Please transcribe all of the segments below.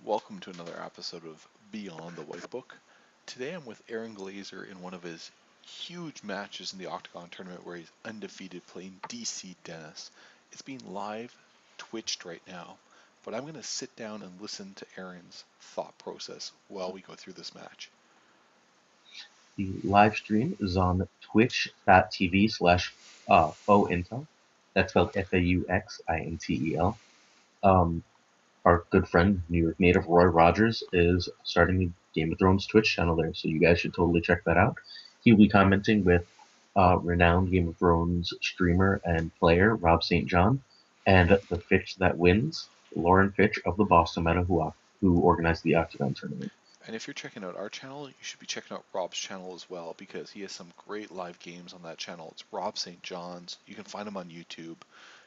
Welcome to another episode of Beyond the White Book. Today I'm with Aaron Glazer in one of his huge matches in the Octagon tournament where he's undefeated playing DC Dennis. It's being live twitched right now, but I'm going to sit down and listen to Aaron's thought process while we go through this match. The live stream is on twitch.tv/fauxintel. That's spelled FAUXINTEL. Um, our good friend, New York native Roy Rogers, is starting the Game of Thrones Twitch channel there, so you guys should totally check that out. He'll be commenting with renowned Game of Thrones streamer and player Rob St. John, and the Fitch that wins, Lauren Fitch of the Boston Meta, who organized the Octagon tournament. And if you're checking out our channel, you should be checking out Rob's channel as well because he has some great live games on that channel. It's Rob St. John's. You can find him on YouTube.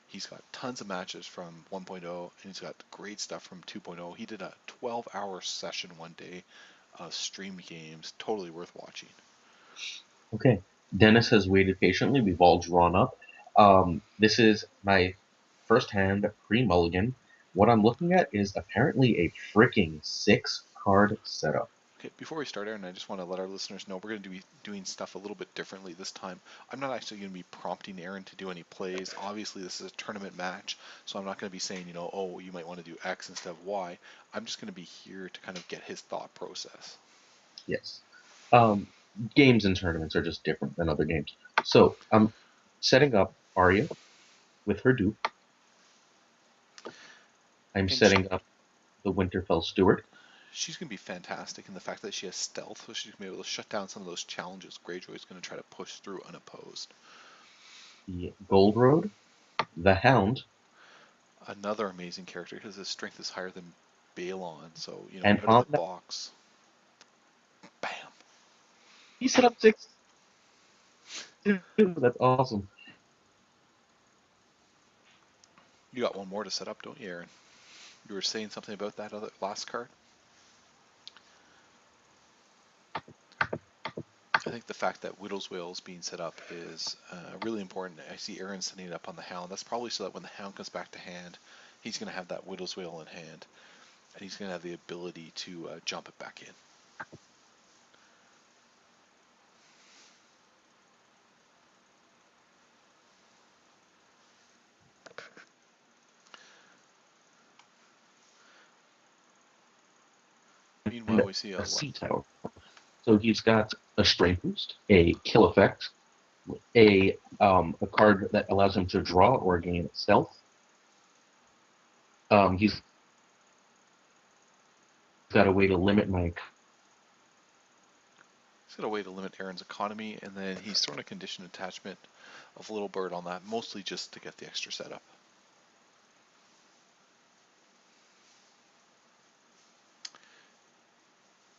He's got tons of matches from 1.0 and he's got great stuff from 2.0. He did a 12-hour session one day of stream games. Totally worth watching. Okay, Dennis has waited patiently. We've all drawn up. This is my first hand pre-mulligan. What I'm looking at is apparently a freaking 6-card setup. Okay, before we start, Aaron, I just want to let our listeners know we're going to be doing stuff a little bit differently this time. I'm not actually going to be prompting Aaron to do any plays. Obviously, this is a tournament match, so I'm not going to be saying, oh, you might want to do X instead of Y. I'm just going to be here to kind of get his thought process. Yes. Um, Games and tournaments are just different than other games. So I'm setting up Arya with her dupe. I'm And setting up the Winterfell Steward. she's going to be fantastic in the fact that she has stealth, so she's going to be able to shut down some of those challenges Greyjoy is going to try to push through unopposed. The Gold Road, the Hound, Another amazing character because his strength is higher than Balon, so, and out of on the that box, bam. he set up 6. That's awesome. You got one more to set up, don't you, Aaron? You were saying something about that other last card? I think the fact that Widow's Wail is being set up is really important. I see Aaron setting it up on the Hound. That's probably so that when the Hound comes back to hand, he's going to have that Widow's Wail in hand, and he's going to have the ability to jump it back in. And Meanwhile, we see a sea tower. So he's got a strength boost, a kill effect, a card that allows him to draw or gain stealth. He's got a way to limit my. he's got a way to limit Aaron's economy, and then he's throwing a condition attachment of Little Bird on that, mostly just to get the extra setup.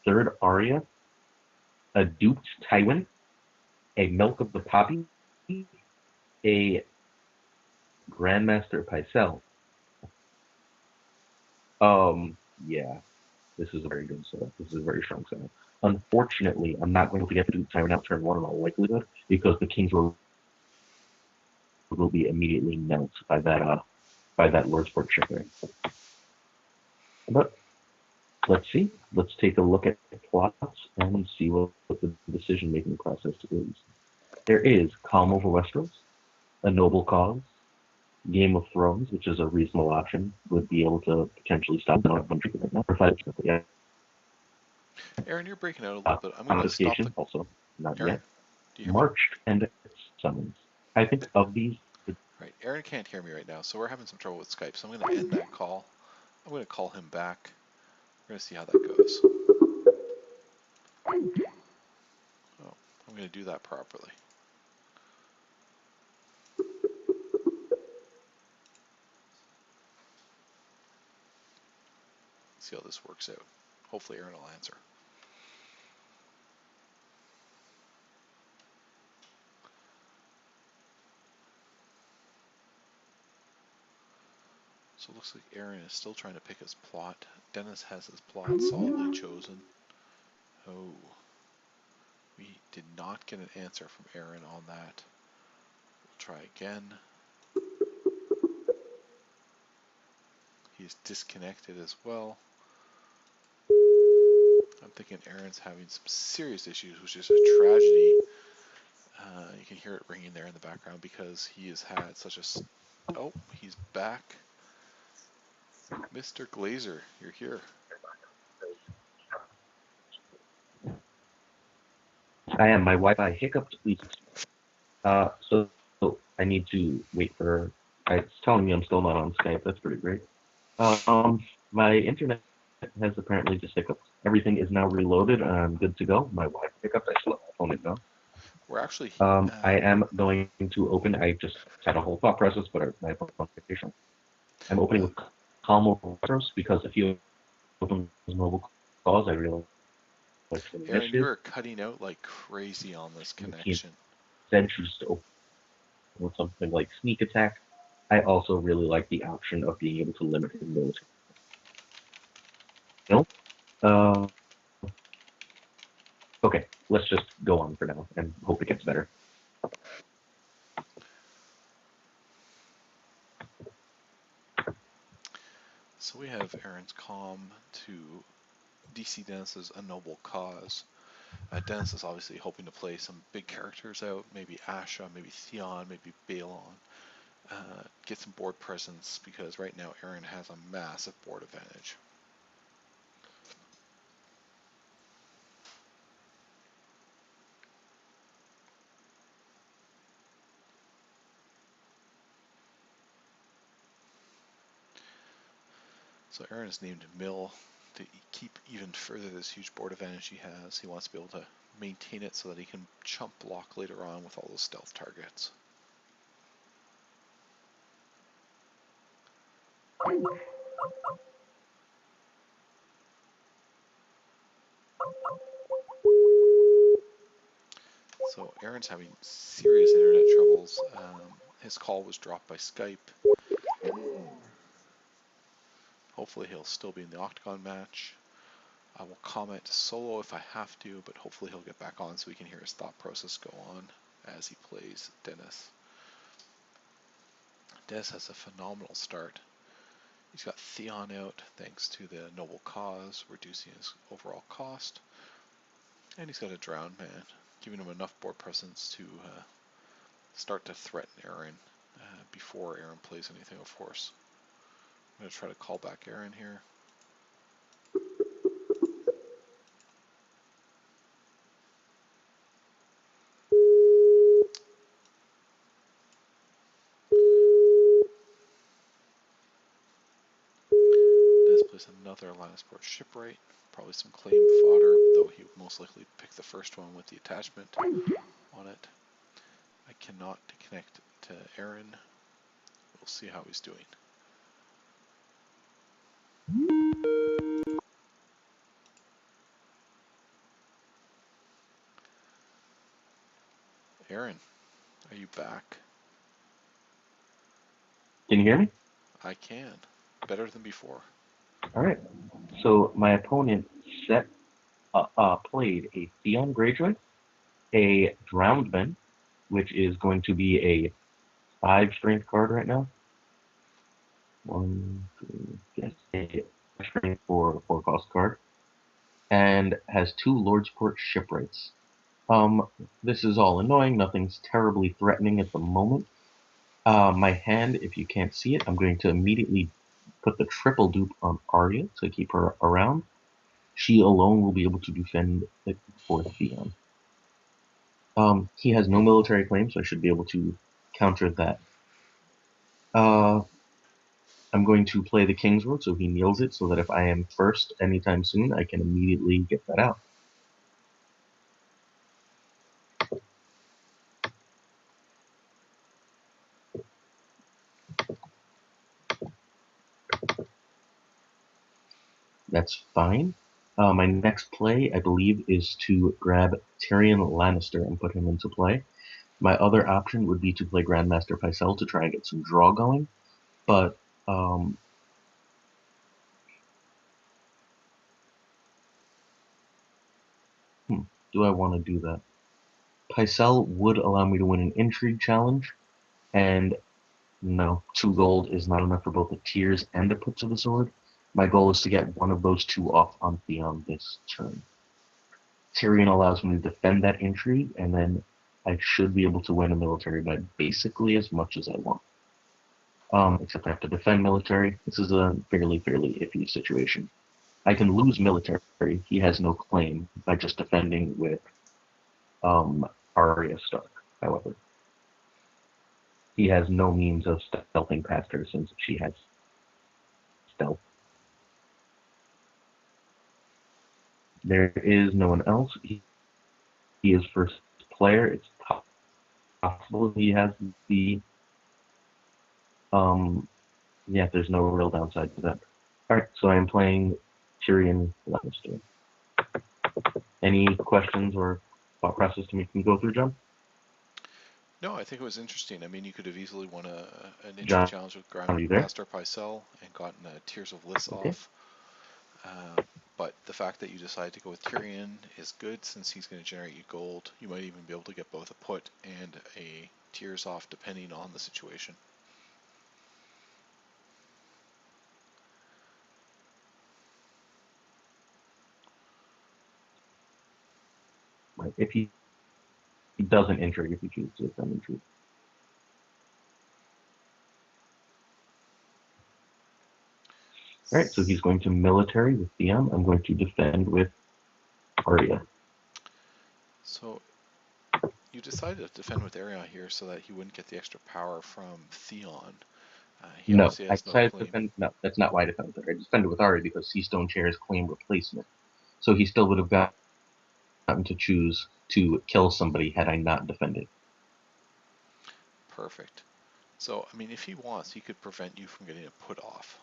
Third Arya, a duped Tywin, a Milk of the Poppy, a Grandmaster Pycelle. Yeah, this is a very good setup. This is a very strong setup. Unfortunately, I'm not going to get the duped Tywin out turn 1 in all likelihood because the Kings will be immediately melted by that Lord's Port ship. But let's see. Let's take a look at the plots and see what the decision-making process is. There is Calm Over Westeros, A Noble Cause, Game of Thrones, which is a reasonable option, would be able to potentially stop the country right now. Yeah. Aaron, you're breaking out a little bit. I'm going to stop the. Confiscation, also not Aaron, yet. do you hear me? Marched and Summons. I think of these. Right, Aaron can't hear me right now, so we're having some trouble with Skype, so I'm going to end that call. I'm going to call him back. We're going to see how that goes. Oh, I'm going to do that properly. See how this works out. Hopefully Aaron will answer. So it looks like Aaron is still trying to pick his plot. Dennis has his plot solidly chosen. Oh, we did not get an answer from Aaron on that. We'll try again. He's disconnected as well. I'm thinking Aaron's having some serious issues, which is a tragedy. You can hear it ringing there in the background because he has had such a. Oh, he's back. Mr. Glazer, you're here. I am. My Wi-Fi hiccuped. Please. So I need to wait for. It's telling me I'm still not on Skype. That's pretty great. My internet has apparently just hiccuped. Everything is now reloaded. I'm good to go. My Wi-Fi hiccuped. I still have my phone in now. We're actually. I am going to open. I just had a whole thought process, but my phone notification. I'm opening Uh, with calm retros because if you open mobile calls, I realize like some Aaron, you initiative. are cutting out like crazy on this And the team connection. instead chooses to open with something like sneak attack. I also really like the option of being able to limit his military. Uh, okay, let's just go on for now and hope it gets better. So we have Aaron's calm to DC Dennis's A Noble Cause. Dennis is obviously hoping to play some big characters out, maybe Asha, maybe Theon, maybe Balon. Get some board presence because right now Aaron has a massive board advantage. So Aaron has named Mill to keep even further this huge board advantage he has. He wants to be able to maintain it so that he can chump block later on with all those stealth targets. So Aaron's having serious internet troubles. His call was dropped by Skype. Hopefully he'll still be in the Octagon match. I will comment solo if I have to, but hopefully he'll get back on so we can hear his thought process go on as he plays Dennis. Dennis has a phenomenal start. He's got Theon out thanks to the Noble Cause, reducing his overall cost. And he's got a Drowned Man, giving him enough board presence to start to threaten Aaron before Aaron plays anything, of course. I'm going to try to call back Aaron here. Dennis plays another Lannisport Shipwright, probably some claim fodder, though he would most likely pick the first one with the attachment on it. I cannot connect to Aaron. We'll see how he's doing. Aaron, are you back? Can you hear me? I can. Better than before. All right. So my opponent played a Theon Greyjoy, a Drowned Man, which is going to be a 5 strength card right now. One, two, yes, a strength for 4 cost card, and has 2 Lordsport Shipwrights. This is all annoying. Nothing's terribly threatening at the moment. My hand, if you can't see it, I'm going to immediately put the triple dupe on Arya to keep her around. She alone will be able to defend it for Theon. He has no military claim, so I should be able to counter that. Uh, I'm going to play the King's Road, so he kneels it, so that if I am first anytime soon, I can immediately get that out. That's fine. My next play, I believe, is to grab Tyrion Lannister and put him into play. My other option would be to play Grandmaster Pycelle to try and get some draw going, but um, do I want to do that? Pycelle would allow me to win an intrigue challenge, and no, 2 gold is not enough for both the tears and the put to the sword. My goal is to get one of those two off on Theon this turn. Tyrion allows me to defend that entry, and then I should be able to win a military by basically as much as I want. Except I have to defend military. This is a fairly iffy situation. I can lose military. He has no claim by just defending with Arya Stark, however. He has no means of stealthing past her since she has stealth. There is no one else. He is first player. It's possible he has the yeah, there's no real downside to that. Alright, so I'm playing Tyrion Lannister. Any questions or thought process to make me go through, John? No, I think it was interesting. I mean, you could have easily won an entry John, challenge with are you there? Grandmaster Pycelle and gotten Tears of Lys Okay. off. But the fact that you decided to go with Tyrion is good since he's going to generate you gold. You might even be able to get both a put and a Tears off depending on the situation. Right. If he doesn't entry, if he chooses to defend entry. Alright, so he's going to military with Theon. I'm going to defend with Arya. So you decided to defend with Arya here so that he wouldn't get the extra power from Theon. He No, obviously I has no decided to claim. defend. No, that's not why I defended her. I defended with Arya because Seastone Chair's claim replacement. So he still would have gotten to choose to kill somebody had I not defended. Perfect. So, I mean, if he wants, he could prevent you from getting a put off.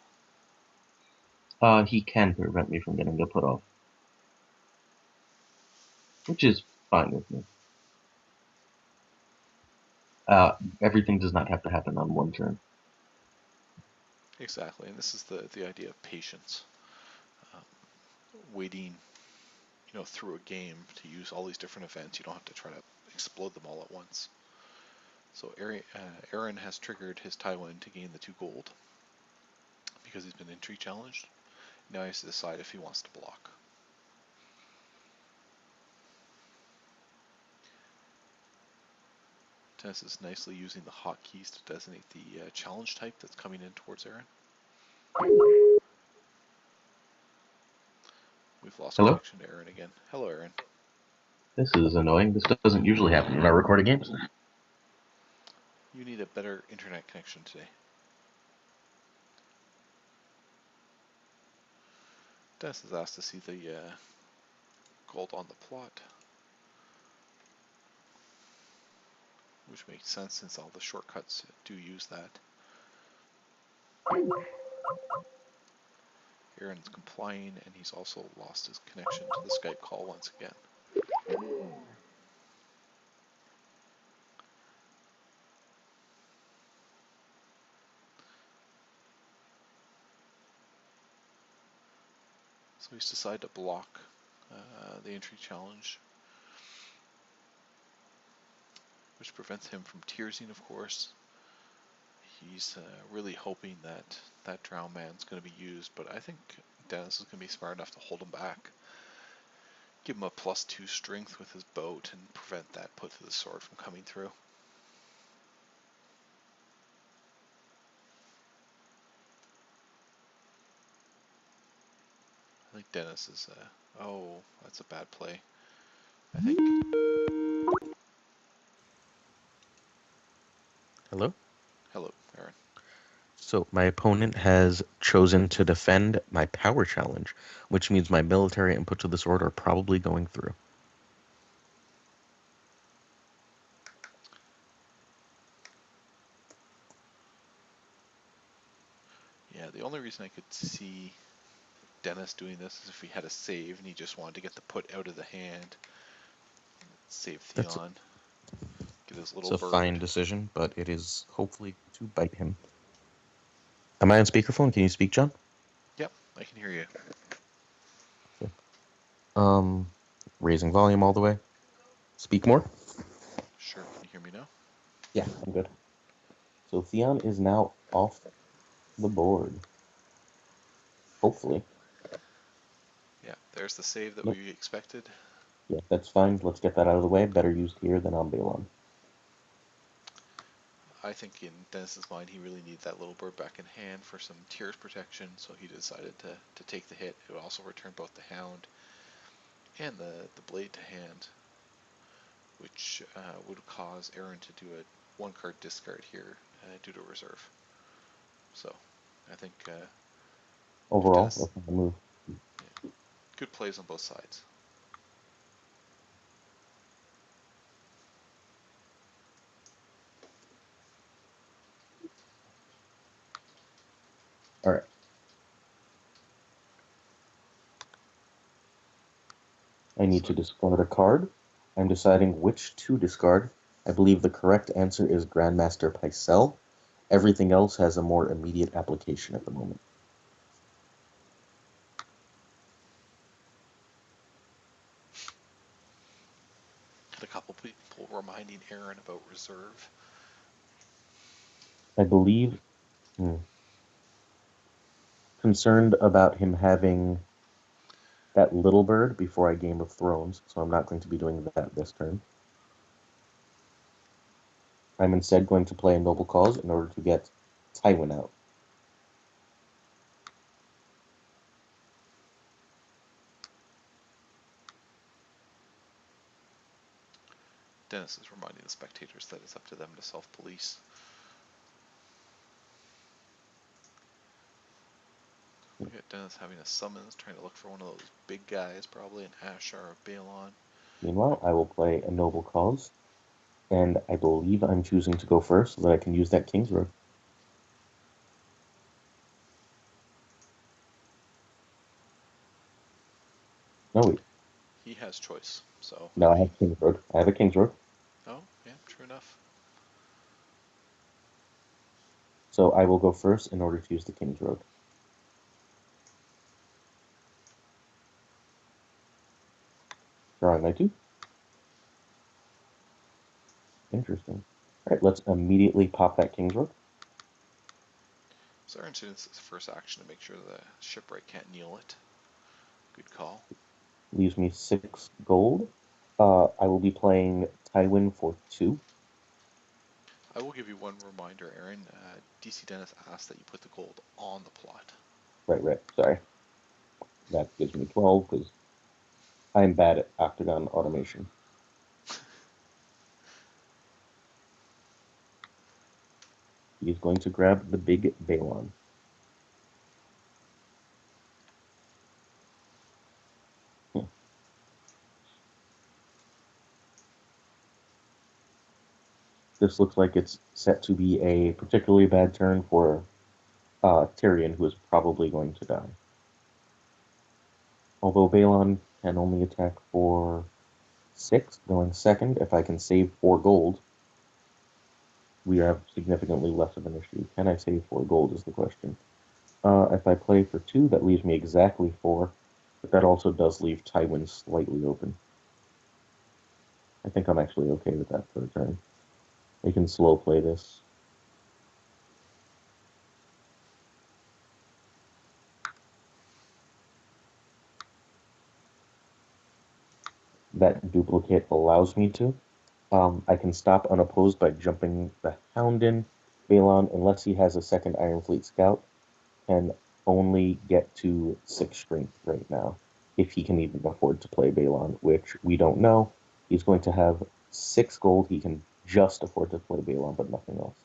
He can prevent me from getting the put off, which is fine with me. Everything does not have to happen on one turn. Exactly, and this is the idea of patience. Um, Waiting, through a game to use all these different events. You don't have to try to explode them all at once. So Aaron has triggered his Tywin to gain the 2 gold because he's been entry challenged. Now he has to decide if he wants to block. Dennis is nicely using the hotkeys to designate the challenge type that's coming in towards Aaron. We've lost Hello? connection to Aaron again. Hello, Aaron. This is annoying. This doesn't usually happen when I record games. You need a better internet connection today. Dennis has asked to see the gold on the plot, which makes sense since all the shortcuts do use that. Aaron's complying, and he's also lost his connection to the Skype call once again. So he's decided to block the entry challenge, which prevents him from tearsing, of course. He's really hoping that that Drow Man's going to be used, but I think Dennis is going to be smart enough to hold him back. Give him a +2 strength with his boat and prevent that put to the sword from coming through. I think Dennis is, oh, that's a bad play. I think. Hello? Hello, Aaron. So my opponent has chosen to defend my power challenge, which means my military input to the sword are probably going through. Yeah, the only reason I could see Dennis doing this is if he had a save and he just wanted to get the put out of the hand. Save That's Theon. Get his it's little a bird. fine decision, but it is hopefully to bite him. Am I on speakerphone? Can you speak, John? Yep, I can hear you. Okay. Raising volume all the way. Speak more? Sure, can you hear me now? Yeah, I'm good. So Theon is now off the board. Hopefully. Yeah, there's the save that Nope. we expected. Yeah, that's fine. Let's get that out of the way. Better used here than on Balon. I think in Dennis's mind, he really needed that little bird back in hand for some tears protection, so he decided to take the hit. It would also return both the hound and the blade to hand, which would cause Aaron to do a one card discard here due to reserve. So I think if Overall, Dennis, that's the move. yeah, good plays on both sides. All right. I need So to discard a card. I'm deciding which to discard. I believe the correct answer is Grandmaster Pycelle. Everything else has a more immediate application at the moment. had a couple people reminding Aaron about reserve. I believe, concerned about him having that little bird before I Game of Thrones, so I'm not going to be doing that this turn. I'm instead going to play a Noble Cause in order to get Tywin out. Dennis is reminding the spectators that it's up to them to self-police. We got Dennis having a summons, trying to look for one of those big guys, probably an Ashar or Balon. Meanwhile, I will play a Noble Cause, and I believe I'm choosing to go first so that I can use that King's Road. No, wait. He has choice, so No, I he. have King's Road. I have a King's Road. Oh, yeah, true enough. So I will go first in order to use the King's Road. Drawing my 2. Interesting. All right, let's immediately pop that King's Road. So Aaron Student's first action to make sure the shipwright can't kneel it. Good call. Leaves me 6 gold. I will be playing Tywin for 2. I will give you one reminder, Aaron. DC Dennis asked that you put the gold on the plot. Right. Sorry. That gives me 12 because I'm bad at octagon automation. He's going to grab the big Balon. This looks like it's set to be a particularly bad turn for Tyrion, who is probably going to die. Although Balon can only attack for 6, going second. If I can save 4 gold, we have significantly less of an issue. Can I save 4 gold is the question. If I play for 2, that leaves me exactly 4, but that also does leave Tywin slightly open. I think I'm actually okay with that for a turn. They can slow play this. That duplicate allows me to. I can stop unopposed by jumping the Hound in. Balon, unless he has a second Iron Fleet Scout, can only get to 6 strength right now, if he can even afford to play Balon, which we don't know. He's going to have 6 gold. He can just afford to play Balon, but nothing else.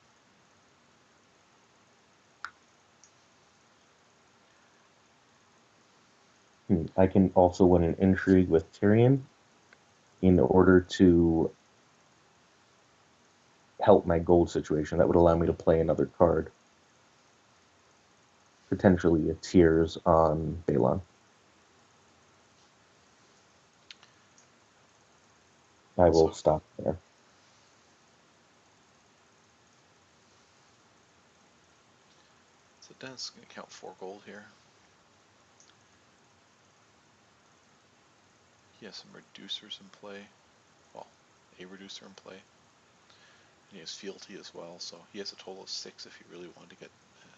I can also win an intrigue with Tyrion in order to help my gold situation. That would allow me to play another card, potentially a Tears on Balon. I will So, stop there. so Dennis is going to count 4 gold here. He has some reducers in play. Well, a reducer in play. And he has fealty as well, so he has a total of 6 if he really wanted to get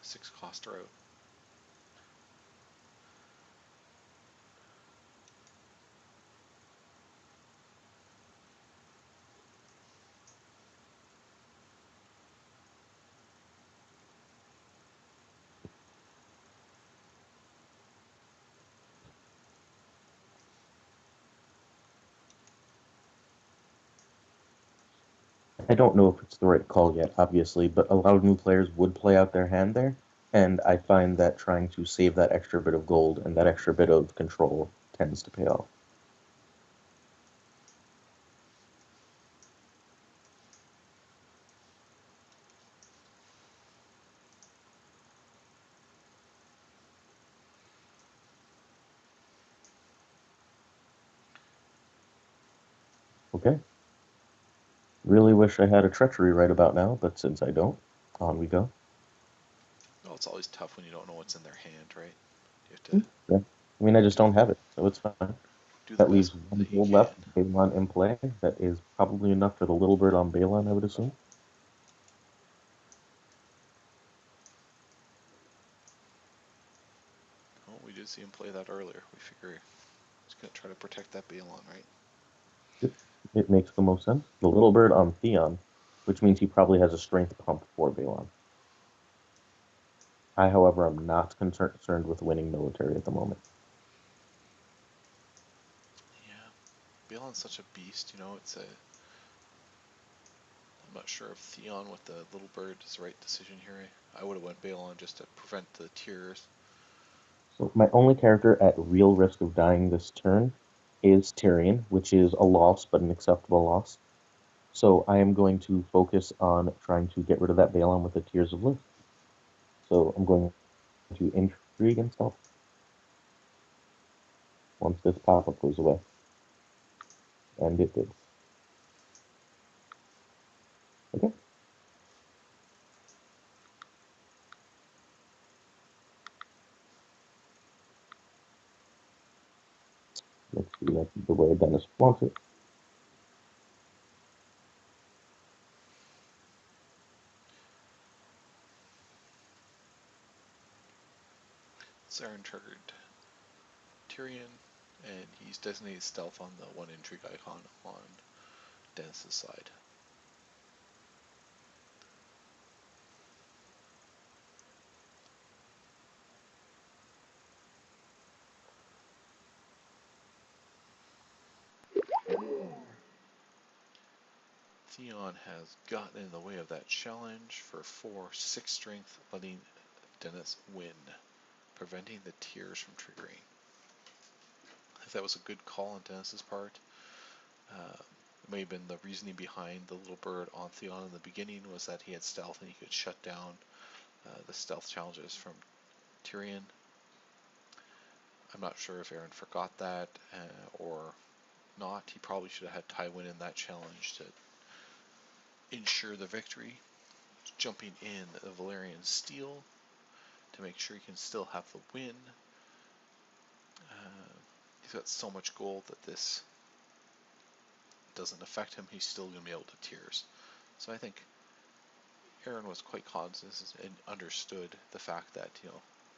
6 Coster out. I don't know if it's the right call yet, obviously, but a lot of new players would play out their hand there, and I find that trying to save that extra bit of gold and that extra bit of control tends to pay off. Okay. Really wish I had a treachery right about now, but since I don't, on we go. Well, it's always tough when you don't know what's in their hand, right? You have to Yeah. I mean, I just do don't have it, so it's fine. do the That best leaves with one that you gold can. left, Balon in play. That is probably enough for the little bird on Balon, I would assume. Oh, we did see him play that earlier. We figure he's gonna try to protect that Balon, right? Yep. It makes the most sense. The little bird on Theon, which means he probably has a strength pump for Balon. I, however, am not concerned with winning military at the moment. Yeah, Balon's such a beast. You know, it's a. I'm not sure if Theon with the little bird is the right decision here. I would have went Balon just to prevent the tears. So my only character at real risk of dying this turn is Tyrion, which is a loss, but an acceptable loss. So I am going to focus on trying to get rid of that Balon with the Tears of Lift. So I'm going to intrigue and stealth once this pop-up goes away. And it did. Okay. Let's do that the way Dennis wants it. Saren triggered Tyrion, and he's designated stealth on the one intrigue icon on Dennis's side. Theon has gotten in the way of that challenge for 4/6 strength, letting Dennis win, preventing the tears from triggering. I think that was a good call on Dennis's part. It may have been the reasoning behind the little bird on Theon in the beginning was that he had stealth and he could shut down the stealth challenges from Tyrion. I'm not sure if Aaron forgot that or not. He probably should have had Tywin in that challenge to ensure the victory. Jumping in the Valyrian Steel to make sure he can still have the win. He's got so much gold that this doesn't affect him. He's still going to be able to tears. So I think Aaron was quite conscious and understood the fact that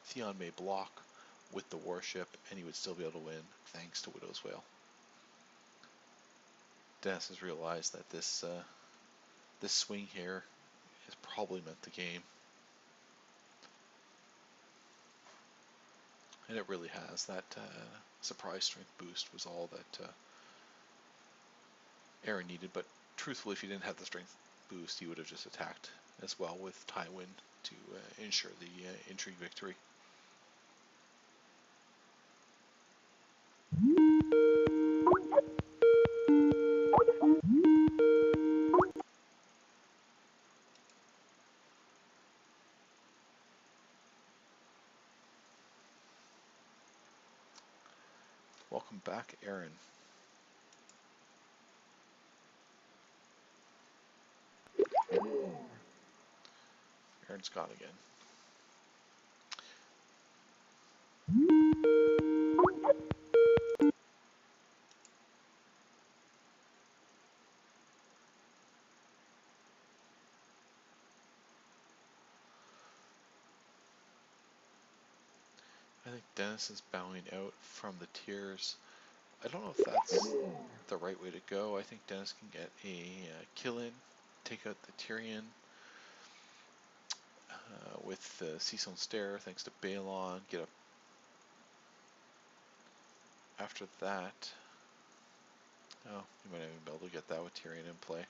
Theon may block with the warship and he would still be able to win thanks to Widow's Wail. Dennis has realized that this swing here has probably meant the game. And it really has. That surprise strength boost was all that Aaron needed, but truthfully, if he didn't have the strength boost, he would have just attacked as well with Tywin to ensure the intrigue victory. Welcome back, Aaron. Aaron's gone again. I think Dennis is bowing out from the tiers. I don't know if that's the right way to go. I think Dennis can get a kill in, take out the Tyrion with the Season Stare thanks to Balon, get up after that. Oh, you might not even be able to get that with Tyrion in play.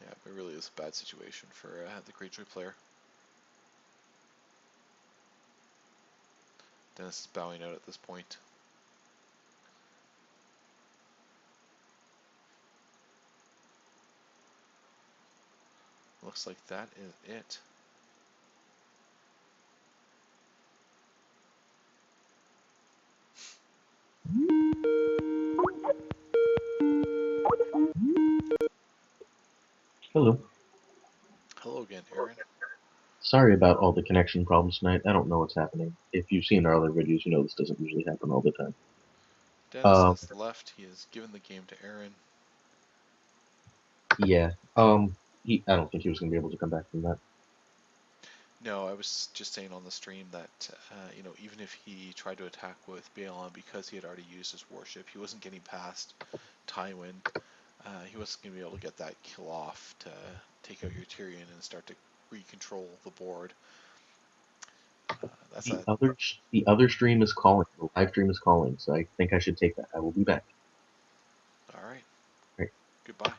Yeah, it really is a bad situation for the Greyjoy player. Dennis is bowing out at this point. Looks like that is it. Hello. Hello again, Aaron. Sorry about all the connection problems tonight. I don't know what's happening. If you've seen our other videos, you know this doesn't usually happen all the time. Dennis has left. He has given the game to Aaron. Yeah. I don't think he was gonna be able to come back from that. No, I was just saying on the stream that even if he tried to attack with Balon because he had already used his warship, he wasn't getting past Tywin. He wasn't going to be able to get that kill off to take out your Tyrion and start to recontrol the board. That's a The other stream is calling. The live stream is calling, so I think I should take that. I will be back. all right. Right. Goodbye.